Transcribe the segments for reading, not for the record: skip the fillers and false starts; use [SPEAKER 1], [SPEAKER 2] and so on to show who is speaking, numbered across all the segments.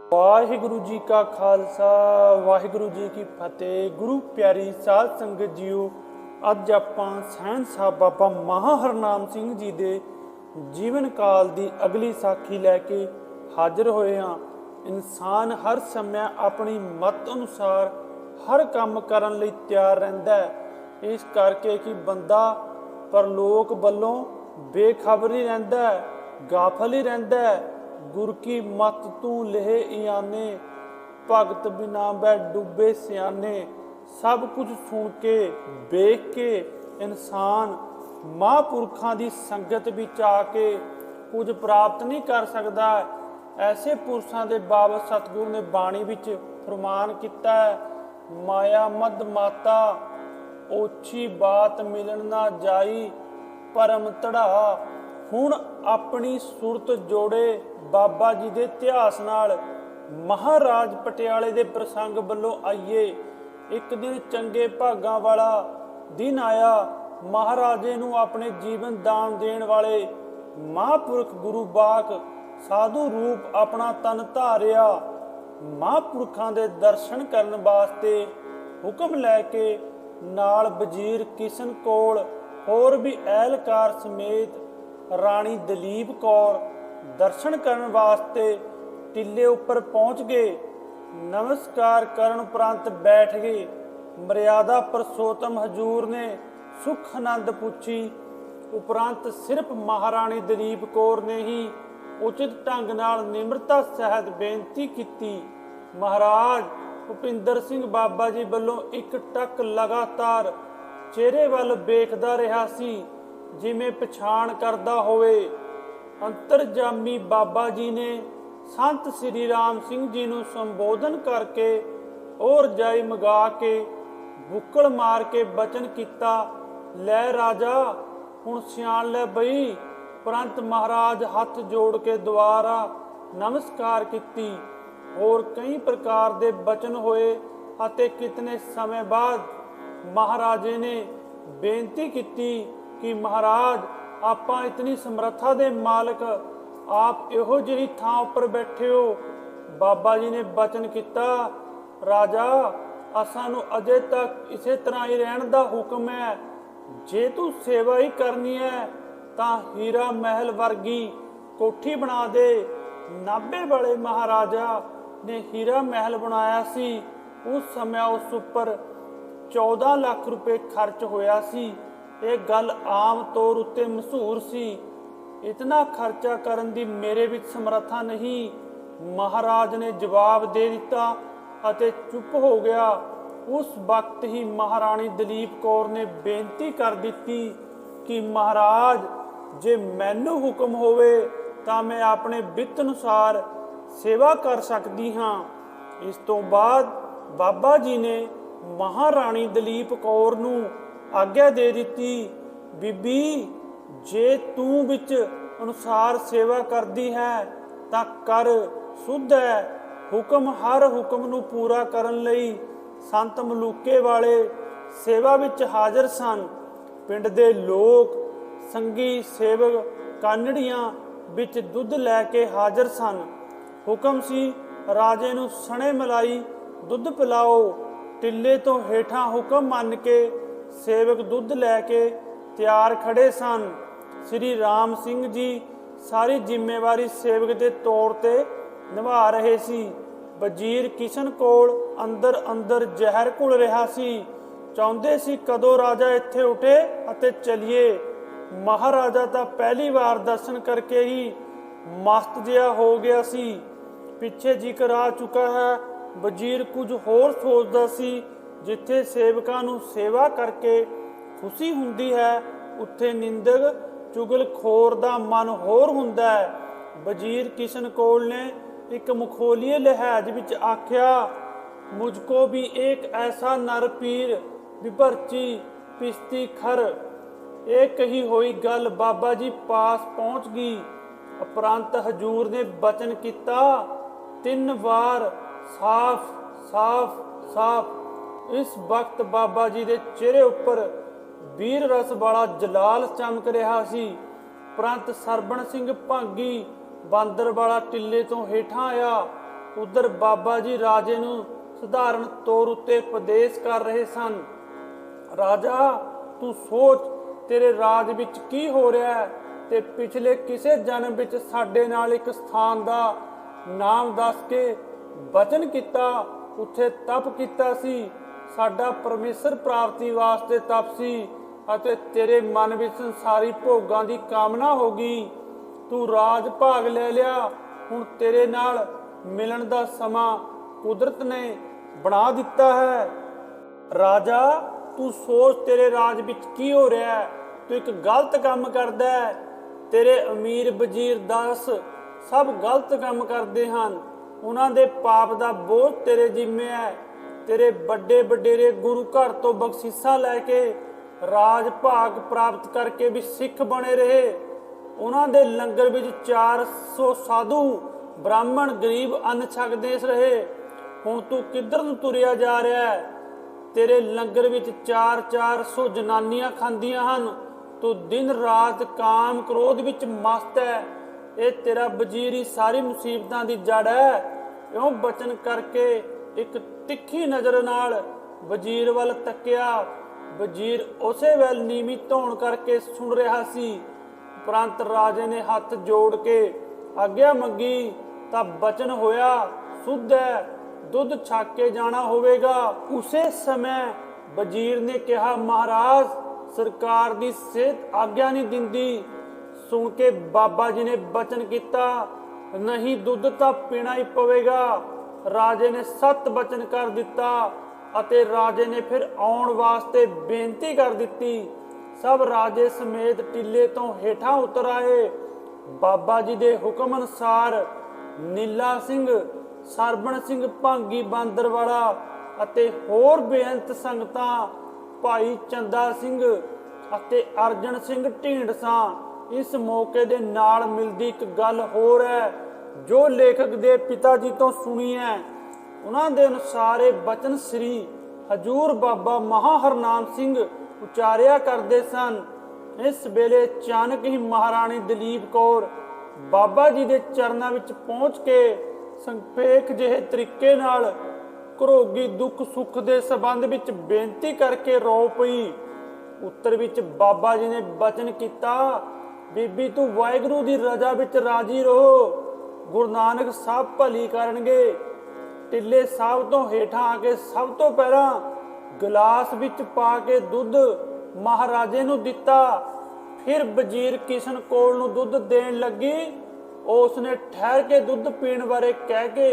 [SPEAKER 1] वाहिगुरु जी का खालसा वाहिगुरु जी की फतेह। गुरु प्यारी साध संगत जीओ, अज आपां सहनशाह बाबा महाहरनाम सिंह जी दे जीवन काल दी अगली साखी लैके हाजिर होए हाँ। इंसान हर समय अपनी मत अनुसार हर काम करन लई तैयार रहिंदा है, इस करके कि बंदा परलोक वल्लों बेखबर ही रहिंदा है, गाफल ही रहिंदा है। गुर की मत तू लेहे इयाने, भगत बिना बै डूबे सियाने। सब कुछ सुन के वेख के इंसान महापुरखों की संगत विच आके कुछ प्राप्त नहीं कर सकता। ऐसे पुरुषों के बाबत सतगुरु ने बाणी विच फरमान किया है, माया मद माता ओछी बात मिलन ना जाई, परम धड़ा। हुण अपनी सुरत जोड़े बाबा जी के इतिहास नाल महाराज पटियाले के प्रसंग वालों आइए। एक दिन चंगे भागां वाला दिन आया। महाराजे नूं अपने जीवन दान देण वाले महापुरख गुरु बाक साधु रूप अपना तन धारिया। महापुरखां दे दर्शन करन वास्ते हुक्म लैके नाल वजीर किशन कोल होर भी एहलकार समेत राणी दलीप कौर दर्शन करन वास्ते टिले उपर पहुंच गए। नमस्कार करन उपरंत बैठ गए। मर्यादा पुरुषोत्तम हजूर ने सुख आनंद पुछी। उपरंत सिर्फ महाराणी दलीप कौर ने ही उचित ढंग नाल निमरता सहित बेनती की। महाराज भुपिंदर सिंह बाबा जी वालों एक टक लगातार चेहरे वल वेखदा रहा सी, जिमें पछाण करदा होवे। अंतरजामी बाबा जी ने संत श्री राम सिंह जी नूं संबोधन करके और जाई मंगा के बुक्कड़ मार के बचन किया, लै राजा हुण सियाण लै बई। परंत महाराज हथ जोड़ के दोबारा नमस्कार की। और कई प्रकार के बचन होए अते कितने समय बाद महाराजे ने बेनती की कि महाराज आपां इतनी समर्था दे मालक, आप इहो जिही थां उपर बैठे हो। बाबा जी ने बचन किया, राजा असां नूं अजे तक इसे तरह ही रहण दा हुक्म है। जे तू सेवा ही करनी है तां हीरा महल वर्गी कोठी बना दे। नाभे वाले महाराजा ने हीरा महल बनाया सी। उस समय उस उपर 14 लाख रुपए खर्च होया सी। ये गल आम तौर उत्ते मशहूर सी। इतना खर्चा करन दी मेरे विच समर्था नहीं। महाराज ने जवाब दे दिता अते चुप हो गया। उस वक्त ही महारानी दलीप कौर ने बेनती कर दी कि महाराज जे मैनू हुक्म होवे तां मैं अपने वित्त अनुसार सेवा कर सकती हाँ। इस तो बाद बाबा जी ने महारानी दलीप कौर नूं आग्ञा दे दी, बीबी जे तू विच अनुसार सेवा करदी है तां कर, सुध है। हुक्म हर हुक्म नूं पूरा करन लई संत मलूके वाले सेवा विच हाजिर सन। पिंड दे लोक संगी सेवक कानड़ियां विच दुध लैके हाजिर सन। हुक्म सी राजे नूं सणे मलाई दुध पिलाओ। टिले तो हेठां हुक्म मन के सेवक दुध लैके तैयार खड़े सन। श्री राम सिंह जी सारी जिम्मेवारी सेवक के तौर पर निभा रहे सी। वजीर किशन कोल अंदर अंदर जहर घुल रहा सी। चाहुंदे सी कदों राजा इत्थे उठे अते चलिए। महाराजा तो पहली बार दर्शन करके ही मस्त जिहा हो गया सी। पिछे जिक्र आ चुका है। वजीर कुछ होर सोचदा सी। जिथे सेवकां नूं सेवा करके खुशी हुंदी है, उत्थे निंदक चुगलखोर दा मन होर हुंदा है। वजीर किशन कोल ने एक मुखोलीए लिहाज विच आख्या, मुझको भी एक ऐसा नर पीर विभरची पिस्ती खर। एक कही हुई गल बाबा जी पास पहुंच गई। उपरंत हजूर ने बचन किया, 3 बार साफ साफ साफ। इस वक्त बाबा जी के चेहरे उपर वीर रस वाला जलाल चमक रहा सी। परंत सरबण सिंह भागी बांदर वाला टिले तो हेठां आया। ਉਧਰ ਬਾਬਾ ਜੀ ਰਾਜੇ ਨੂੰ ਸਧਾਰਨ ਤੌਰ ਉੱਤੇ ਉਪਦੇਸ਼ ਕਰ ਰਹੇ ਸਨ। ਰਾਜਾ, ਤੂੰ ਸੋਚ ਤੇਰੇ ਰਾਜ ਵਿੱਚ ਕੀ ਹੋ ਰਿਹਾ ਹੈ ਤੇ ਪਿਛਲੇ ਕਿਸੇ ਜਨਮ ਵਿੱਚ ਸਾਡੇ ਨਾਲ ਇੱਕ ਸਥਾਨ ਦਾ ਨਾਮ ਦੱਸ ਕੇ ਬਚਨ ਕੀਤਾ, ਉੱਥੇ ਤਪ ਕੀਤਾ ਸੀ। ਸਾਡਾ ਪਰਮੇਸ਼ਰ ਪ੍ਰਾਪਤੀ ਵਾਸਤੇ ਤਪ ਸੀ ਅਤੇ ਤੇਰੇ ਮਨ ਵਿੱਚ ਸੰਸਾਰੀ ਭੋਗਾਂ ਦੀ ਕਾਮਨਾ ਹੋ ਗਈ। ਤੂੰ ਰਾਜ ਭਾਗ ਲੈ ਲਿਆ, ਹੁਣ ਤੇਰੇ ਨਾਲ ਮਿਲਣ ਦਾ ਸਮਾਂ ਕੁਦਰਤ ਨੇ ਬਣਾ ਦਿੱਤਾ ਹੈ। ਰਾਜਾ, ਤੂੰ ਸੋਚ ਤੇਰੇ ਰਾਜ ਵਿੱਚ ਕੀ ਹੋ ਰਿਹਾ ਹੈ। ਤੂੰ ਇੱਕ ਗਲਤ ਕੰਮ ਕਰਦਾ ਹੈ। ਤੇਰੇ ਅਮੀਰ ਵਜ਼ੀਰ ਦਾਸ ਸਭ ਗਲਤ ਕੰਮ ਕਰਦੇ ਹਨ। ਉਹਨਾਂ ਦੇ ਪਾਪ ਦਾ ਬੋਝ ਤੇਰੇ ਜ਼ਿੰਮੇ ਹੈ। ਤੇਰੇ ਵੱਡੇ ਵਡੇਰੇ ਗੁਰੂ ਘਰ ਤੋਂ ਬਖਸ਼ਿਸ਼ਾਂ ਲੈ ਕੇ ਰਾਜ ਭਾਗ ਪ੍ਰਾਪਤ ਕਰਕੇ ਵੀ ਸਿੱਖ ਬਣੇ ਰਹੇ। ਉਹਨਾਂ ਦੇ ਲੰਗਰ ਵਿੱਚ 400 ਸਾਧੂ ਬ੍ਰਾਹਮਣ ਗਰੀਬ ਅੰਨ ਛਕਦੇ ਰਹੇ। ਹੁਣ ਤੂੰ ਕਿੱਧਰ ਨੂੰ ਤੁਰਿਆ ਜਾ ਰਿਹਾ ਹੈ? ਤੇਰੇ ਲੰਗਰ ਵਿੱਚ 400 ਜਨਾਨੀਆਂ ਖਾਂਦੀਆਂ ਹਨ। ਤੂੰ ਦਿਨ ਰਾਤ ਕਾਮ ਕ੍ਰੋਧ ਵਿੱਚ ਮਸਤ ਹੈ। ਇਹ ਤੇਰਾ ਵਜ਼ੀਰ ਹੀ ਸਾਰੀ ਮੁਸੀਬਤਾਂ ਦੀ ਜੜ ਹੈ। ਇਉਂ ਬਚਨ ਕਰਕੇ ਇੱਕ ਤਿੱਖੀ ਨਜ਼ਰ ਨਾਲ ਵਜ਼ੀਰ ਵੱਲ ਤੱਕਿਆ। ਵਜ਼ੀਰ ਉਸੇ ਵੇਲੇ ਨੀਵੀਂ ਧੌਣ ਕਰਕੇ ਸੁਣ ਰਿਹਾ ਸੀ। ਉਪਰੰਤ ਰਾਜੇ ਨੇ ਹੱਥ ਜੋੜ ਕੇ ਆਗਿਆ ਮੰਗੀ ਤਾਂ ਬਚਨ ਹੋਇਆ, ਸੁੱਧ ਹੈ, ਦੁੱਧ ਛਕ ਕੇ ਜਾਣਾ ਹੋਵੇਗਾ। ਉਸੇ ਸਮੇਂ ਵਜ਼ੀਰ ਨੇ ਕਿਹਾ, ਮਹਾਰਾਜ, ਸਰਕਾਰ ਦੀ ਸਿਹਤ ਆਗਿਆ ਨਹੀਂ ਦਿੰਦੀ। ਸੁਣ ਕੇ ਬਾਬਾ ਜੀ ਨੇ ਬਚਨ ਕੀਤਾ, ਨਹੀਂ, ਦੁੱਧ ਤਾਂ ਪੀਣਾ ਹੀ ਪਵੇਗਾ। ਰਾਜੇ ਨੇ ਸਤ ਬਚਨ ਕਰ ਦਿੱਤਾ ਅਤੇ ਰਾਜੇ ਨੇ ਫਿਰ ਆਉਣ ਵਾਸਤੇ ਬੇਨਤੀ ਕਰ ਦਿੱਤੀ। ਸਭ ਰਾਜੇ ਸਮੇਤ ਟਿੱਲੇ ਤੋਂ ਹੇਠਾਂ ਉਤਰ ਆਏ। ਬਾਬਾ ਜੀ ਦੇ ਹੁਕਮ ਅਨੁਸਾਰ ਨੀਲਾ ਸਿੰਘ, ਸਰਬਣ ਸਿੰਘ ਭਾਂਗੀ ਬਾਂਦਰਵਾਲਾ ਅਤੇ ਹੋਰ ਬੇਅੰਤ ਸੰਗਤਾਂ, ਭਾਈ ਚੰਦਾ ਸਿੰਘ ਅਤੇ ਅਰਜਨ ਸਿੰਘ ਢੀਂਡਸਾ। ਇਸ ਮੌਕੇ ਦੇ ਨਾਲ ਮਿਲਦੀ ਇੱਕ ਗੱਲ ਹੋਰ ਹੈ ਜੋ ਲੇਖਕ ਦੇ ਪਿਤਾ ਜੀ ਤੋਂ ਸੁਣੀ ਹੈ। ਉਹਨਾਂ ਦੇ ਅਨੁਸਾਰ ਇਹ ਬਚਨ ਸ੍ਰੀ ਹਜੂਰ ਬਾਬਾ ਮਹਾਹਰਨਾਮ ਸਿੰਘ ਉਚਾਰਿਆ ਕਰਦੇ ਸਨ। ਇਸ ਵੇਲੇ ਅਚਾਨਕ ਹੀ ਮਹਾਰਾਣੀ ਦਲੀਪ ਕੌਰ ਬਾਬਾ ਜੀ ਦੇ ਚਰਨਾਂ ਵਿੱਚ ਪਹੁੰਚ ਕੇ ਸੰਖੇਪ ਜਿਹੇ ਤਰੀਕੇ ਨਾਲ ਘਰੋਗੀ ਦੁੱਖ ਸੁੱਖ ਦੇ ਸੰਬੰਧ ਵਿੱਚ ਬੇਨਤੀ ਕਰਕੇ ਰੋ ਪਈ। ਉੱਤਰ ਵਿੱਚ ਬਾਬਾ ਜੀ ਨੇ ਬਚਨ ਕੀਤਾ, ਬੀਬੀ ਤੂੰ ਵਾਹਿਗੁਰੂ ਦੀ ਰਜ਼ਾ ਵਿੱਚ ਰਾਜੀ ਰਹੋ, ਗੁਰੂ ਨਾਨਕ ਸਾਹਿਬ ਭਲੀ ਕਰਨਗੇ। ਟਿੱਲੇ ਸਾਹਿਬ ਤੋਂ ਹੇਠਾਂ ਆ ਕੇ ਸਭ ਤੋਂ ਪਹਿਲਾਂ ਗਲਾਸ ਵਿੱਚ ਪਾ ਕੇ ਦੁੱਧ ਮਹਾਰਾਜੇ ਨੂੰ ਦਿੱਤਾ। ਫਿਰ ਵਜ਼ੀਰ ਕਿਸ਼ਨ ਕੋਲ ਨੂੰ ਦੁੱਧ ਦੇਣ ਲੱਗੀ। ਉਸ ਨੇ ਠਹਿਰ ਕੇ ਦੁੱਧ ਪੀਣ ਬਾਰੇ ਕਹਿ ਕੇ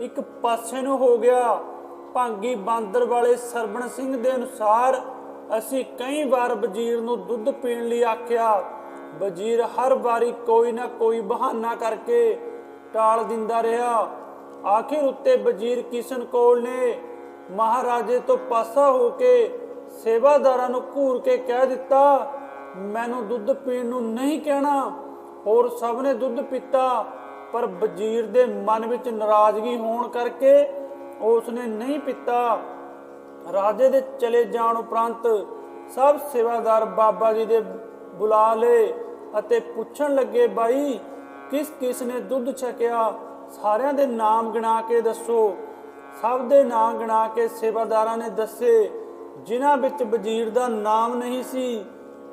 [SPEAKER 1] ਇੱਕ ਪਾਸੇ ਨੂੰ ਹੋ ਗਿਆ। ਭਾਂਗੀ ਬਾਂਦਰ ਵਾਲੇ ਸਰਬਣ ਸਿੰਘ ਦੇ ਅਨੁਸਾਰ ਅਸੀਂ ਕਈ ਵਾਰ ਵਜ਼ੀਰ ਨੂੰ ਦੁੱਧ ਪੀਣ ਲਈ ਆਖਿਆ। ਵਜ਼ੀਰ ਹਰ ਵਾਰੀ ਕੋਈ ਨਾ ਕੋਈ ਬਹਾਨਾ ਕਰਕੇ ਟਾਲ ਦਿੰਦਾ ਰਿਹਾ। ਆਖਿਰ ਉੱਤੇ ਵਜ਼ੀਰ ਕਿਸ਼ਨ ਕੌਰ ਨੇ ਮਹਾਰਾਜੇ ਤੋਂ ਪਾਸਾ ਹੋ ਕੇ ਸੇਵਾਦਾਰਾਂ ਨੂੰ ਘੂਰ ਕੇ ਕਹਿ ਦਿੱਤਾ, ਮੈਨੂੰ ਦੁੱਧ ਪੀਣ ਨੂੰ ਨਹੀਂ ਕਹਿਣਾ। ਹੋਰ ਸਭ ਨੇ ਦੁੱਧ ਪੀਤਾ, ਪਰ ਵਜ਼ੀਰ ਦੇ ਮਨ ਵਿੱਚ ਨਾਰਾਜ਼ਗੀ ਹੋਣ ਕਰਕੇ ਉਸ ਨੇ ਨਹੀਂ ਪੀਤਾ। ਰਾਜੇ ਦੇ ਚਲੇ ਜਾਣ ਉਪਰੰਤ ਸਭ ਸੇਵਾਦਾਰ ਬਾਬਾ ਜੀ ਦੇ ਬੁਲਾ ਲਏ ਅਤੇ ਪੁੱਛਣ ਲੱਗੇ, ਬਾਈ ਕਿਸ ਕਿਸ ਨੇ ਦੁੱਧ ਛਕਿਆ? ਸਾਰਿਆਂ ਦੇ ਨਾਮ ਗਿਣਾ ਕੇ ਦੱਸੋ। ਸਭ ਦੇ ਨਾਮ ਗਿਣਾ ਕੇ ਸੇਵਾਦਾਰਾਂ ਨੇ ਦੱਸੇ, ਜਿਨ੍ਹਾਂ ਵਿੱਚ ਵਜ਼ੀਰ ਦਾ ਨਾਮ ਨਹੀਂ ਸੀ।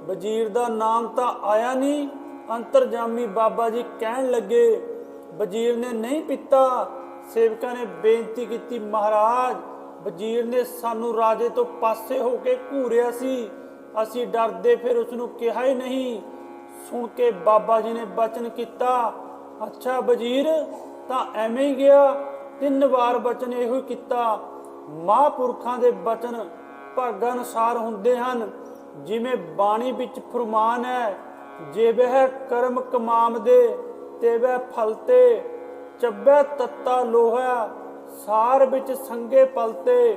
[SPEAKER 1] ਵਜ਼ੀਰ ਦਾ ਨਾਮ ਤਾਂ ਆਇਆ ਨਹੀਂ। ਅੰਤਰਜਾਮੀ ਬਾਬਾ ਜੀ ਕਹਿਣ ਲੱਗੇ, ਵਜ਼ੀਰ ਨੇ ਨਹੀਂ ਪੀਤਾ। ਸੇਵਕਾਂ ਨੇ ਬੇਨਤੀ ਕੀਤੀ, ਮਹਾਰਾਜ, ਵਜ਼ੀਰ ਨੇ ਸਾਨੂੰ ਰਾਜੇ ਤੋਂ ਪਾਸੇ ਹੋ ਕੇ ਘੂਰਿਆ ਸੀ, ਅਸੀਂ ਡਰਦੇ ਫਿਰ ਉਸ ਨੂੰ ਕਿਹਾ ਹੀ ਨਹੀਂ। ਸੁਣ ਕੇ ਬਾਬਾ ਜੀ ਨੇ ਬਚਨ ਕੀਤਾ, ਅੱਛਾ ਵਜ਼ੀਰ ਤਾਂ ਐਵੇਂ ਹੀ ਗਿਆ। 3 ਵਾਰ ਬਚਨ ਇਹੋ ਹੀ ਕੀਤਾ। ਮਹਾਂਪੁਰਖਾਂ ਦੇ ਬਚਨ ਭਾਗਾਂ ਅਨੁਸਾਰ ਹੁੰਦੇ ਹਨ। ਜਿਵੇਂ ਬਾਣੀ ਵਿੱਚ ਫਰਮਾਨ ਹੈ, ਜੇ ਵਹਿ ਕਰਮ ਕਮਾਮਦੇ ਤੇ ਵਹਿ ਫਲਤੇ, ਚੱਬੈ ਤੱਤਾ ਲੋਹਾ ਸਾਰ ਵਿੱਚ ਸੰਗੇ ਪਲਤੇ।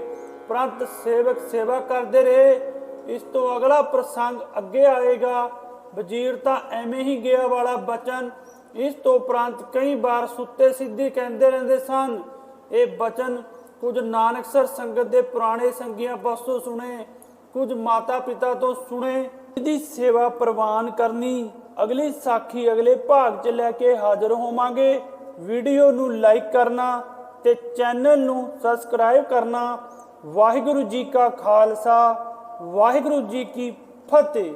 [SPEAKER 1] ਪ੍ਰੰਤ ਸੇਵਕ ਸੇਵਾ ਕਰਦੇ ਰਹੇ। ਇਸ ਤੋਂ ਅਗਲਾ ਪ੍ਰਸੰਗ ਅੱਗੇ ਆਏਗਾ। ਵਜ਼ੀਰ ਤਾਂ ਐਵੇਂ ਹੀ ਗਿਆ ਵਾਲਾ ਬਚਨ। ਇਸ ਤੋਂ ਉਪਰੰਤ ਕਈ ਵਾਰ ਸੁੱਤੇ ਸਿੱਧੀ ਕਹਿੰਦੇ ਰਹਿੰਦੇ ਸਨ। ਇਹ ਬਚਨ ਕੁਝ ਨਾਨਕਸਰ ਸੰਗਤ ਦੇ ਪੁਰਾਣੇ ਸੰਗੀਆਂ ਪਾਸੋਂ ਸੁਣੇ, ਕੁਝ ਮਾਤਾ ਪਿਤਾ ਤੋਂ ਸੁਣੇ। ਇਹਦੀ ਸੇਵਾ ਪ੍ਰਵਾਨ ਕਰਨੀ। ਅਗਲੀ ਸਾਖੀ ਅਗਲੇ ਭਾਗ 'ਚ ਲੈ ਕੇ ਹਾਜ਼ਰ ਹੋਵਾਂਗੇ। ਵੀਡੀਓ ਨੂੰ ਲਾਈਕ ਕਰਨਾ ਤੇ ਚੈਨਲ ਨੂੰ ਸਬਸਕ੍ਰਾਈਬ ਕਰਨਾ। ਵਾਹਿਗੁਰੂ ਜੀ ਕਾ ਖਾਲਸਾ, ਵਾਹਿਗੁਰੂ ਜੀ ਕੀ ਫਤਿਹ।